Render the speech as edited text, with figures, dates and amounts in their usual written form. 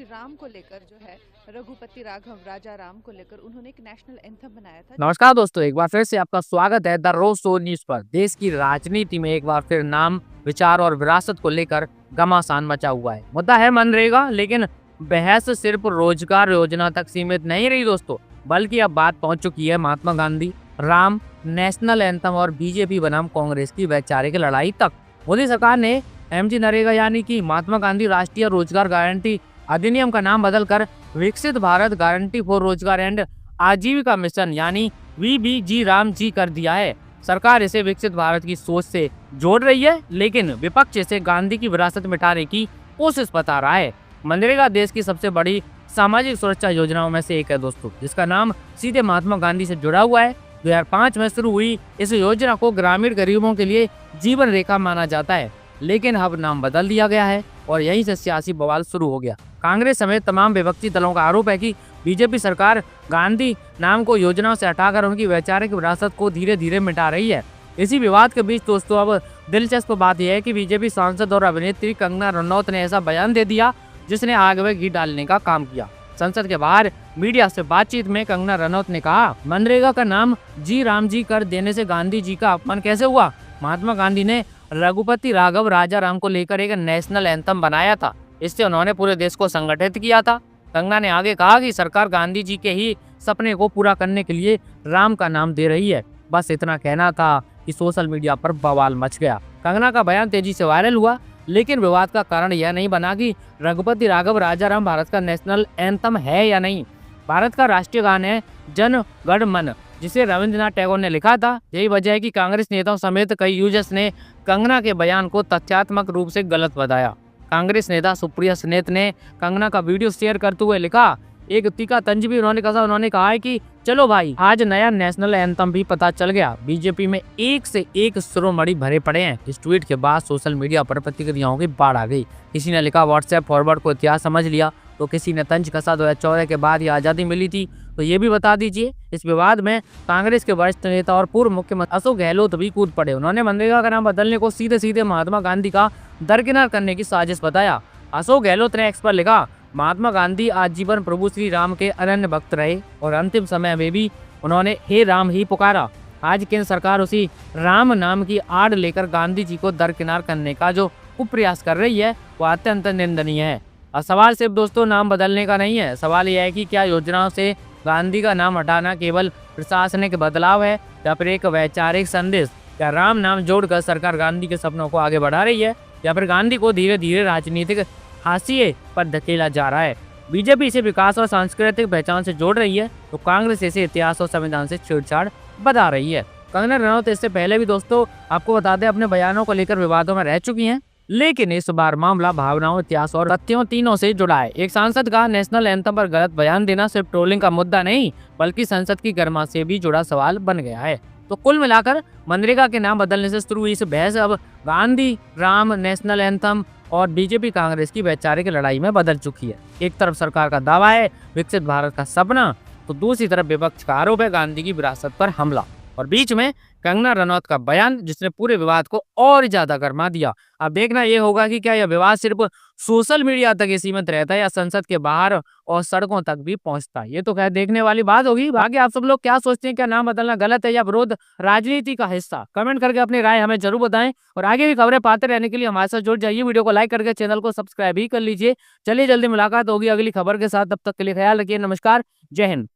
श्री राम को लेकर जो है रघुपति राघव राजा राम को लेकर उन्होंने एक नेशनल एंथम बनाया था। नमस्कार दोस्तों, एक बार फिर से आपका स्वागत है द रोज शो न्यूज पर। देश की राजनीति में एक बार फिर नाम, विचार और विरासत को लेकर घमासान मचा हुआ है। मुद्दा है मनरेगा, लेकिन बहस सिर्फ रोजगार योजना तक सीमित नहीं रही दोस्तों, बल्कि अब बात पहुंच चुकी है महात्मा गांधी, राम, नेशनल एंथम और बीजेपी बनाम कांग्रेस की वैचारिक लड़ाई तक। मोदी सरकार ने एमजी नरेगा यानी कि महात्मा गांधी राष्ट्रीय रोजगार गारंटी अधिनियम का नाम बदलकर विकसित भारत गारंटी फॉर रोजगार एंड आजीविका मिशन यानी वीबीजी राम जी कर दिया है। सरकार इसे विकसित भारत की सोच से जोड़ रही है, लेकिन विपक्ष इसे गांधी की विरासत मिटाने की कोशिश बता रहा है। मनरेगा देश की सबसे बड़ी सामाजिक सुरक्षा योजनाओं में से एक है दोस्तों, जिसका नाम सीधे महात्मा गांधी से जुड़ा हुआ है। 2005 में शुरू हुई इस योजना को ग्रामीण गरीबों के लिए जीवन रेखा माना जाता है, लेकिन अब नाम बदल दिया गया है और यहीं से सियासी बवाल शुरू हो गया। कांग्रेस समेत तमाम विपक्षी दलों का आरोप है कि बीजेपी सरकार गांधी नाम को योजनाओं से हटाकर उनकी वैचारिक विरासत को धीरे धीरे मिटा रही है। इसी विवाद के बीच दोस्तों अब दिलचस्प बात यह है कि बीजेपी सांसद और अभिनेत्री कंगना रनौत ने ऐसा बयान दे दिया जिसने आग में घी डालने का काम किया। संसद के बाहर मीडिया से बातचीत में कंगना रनौत ने कहा, मनरेगा का नाम जी राम जी कर देने से गांधी जी का अपमान कैसे हुआ? महात्मा गांधी ने रघुपति राघव राजा राम को लेकर एक नेशनल एंथम बनाया था। इससे उन्होंने पूरे देश को संगठित किया था। कंगना ने आगे कहा कि सरकार गांधी जी के ही सपने को पूरा करने के लिए राम का नाम दे रही है। बस इतना कहना था कि सोशल मीडिया पर बवाल मच गया। कंगना का बयान तेजी से वायरल हुआ, लेकिन विवाद का कारण यह नहीं बना कि रघुपति राघव राजा राम भारत का नेशनल एंथम है या नहीं। भारत का राष्ट्रीय गान है जन गण मन, जिसे रविंद्रनाथ टैगोर ने लिखा था। यही वजह है कि कांग्रेस नेताओं समेत कई यूजर्स ने कंगना के बयान को तथ्यात्मक रूप से गलत बताया। कांग्रेस नेता सुप्रिया सुनेत ने कंगना का वीडियो शेयर करते हुए लिखा, एक तीखा तंज भी उन्होंने कहा है कि चलो भाई, आज नया नेशनल एंथम भी पता चल गया। बीजेपी में एक से एक शिरोमणि भरे पड़े हैं। इस ट्वीट के बाद सोशल मीडिया पर प्रतिक्रियाओं की बाढ़ आ गई। किसी ने लिखा, व्हाट्सएप फॉरवर्ड को इतिहास समझ लिया, तो किसी ने तंज कसा 2014 के बाद ही आज़ादी मिली थी, तो ये भी बता दीजिए। इस विवाद में कांग्रेस के वरिष्ठ नेता और पूर्व मुख्यमंत्री अशोक गहलोत भी कूद पड़े। उन्होंने मनरेगा का नाम बदलने को सीधे सीधे महात्मा गांधी का दरकिनार करने की साजिश बताया। अशोक गहलोत ने एक्स पर लिखा, महात्मा गांधी आजीवन प्रभु श्री राम के अनन्य भक्त रहे और अंतिम समय में भी उन्होंने हे राम ही पुकारा। आज केंद्र सरकार उसी राम नाम की आड़ लेकर गांधी जी को दरकिनार करने का जो कुप्रयास कर रही है, वह अत्यंत निंदनीय है। और सवाल सिर्फ दोस्तों नाम बदलने का नहीं है। सवाल यह है कि क्या योजनाओं से गांधी का नाम हटाना केवल प्रशासनिक बदलाव है या फिर एक वैचारिक संदेश? क्या राम नाम जोड़कर सरकार गांधी के सपनों को आगे बढ़ा रही है या फिर गांधी को धीरे धीरे राजनीतिक हाशिए पर धकेला जा रहा है? बीजेपी इसे विकास और सांस्कृतिक पहचान से जोड़ रही है, तो कांग्रेस इसे इतिहास और संविधान से छेड़छाड़ बता रही है। कंगना रनौत इससे पहले भी दोस्तों आपको बता दें अपने बयानों को लेकर विवादों में रह चुकी हैं, लेकिन इस बार मामला भावनाओं, इतिहास और तथ्यों तीनों से जुड़ा है। एक सांसद का नेशनल एंथम पर गलत बयान देना सिर्फ ट्रोलिंग का मुद्दा नहीं, बल्कि संसद की गरिमा से भी जुड़ा सवाल बन गया है। तो कुल मिलाकर मनरेगा के नाम बदलने से शुरू हुई इस बहस अब गांधी, राम, नेशनल एंथम और बीजेपी कांग्रेस की वैचारिक लड़ाई में बदल चुकी है। एक तरफ सरकार का दावा है विकसित भारत का सपना, तो दूसरी तरफ विपक्ष का आरोप है गांधी की विरासत पर हमला, और बीच में कंगना रनौत का बयान जिसने पूरे विवाद को और ज्यादा गर्मा दिया। अब देखना यह होगा कि क्या यह विवाद सिर्फ सोशल मीडिया तक ही सीमित रहता है या संसद के बाहर और सड़कों तक भी पहुंचता है। ये तो खैर देखने वाली बात होगी। बाकी आप सब लोग क्या सोचते हैं, क्या नाम बदलना गलत है या विरोध राजनीति का हिस्सा? कमेंट करके अपनी राय हमें जरूर बताएं और आगे भी खबरें पाते रहने के लिए हमारे साथ जुड़ जाइए। वीडियो को लाइक करके चैनल को सब्सक्राइब भी कर लीजिए। चलिए जल्दी मुलाकात होगी अगली खबर के साथ, तब तक के लिए ख्याल रखिए। नमस्कार, जय हिंद।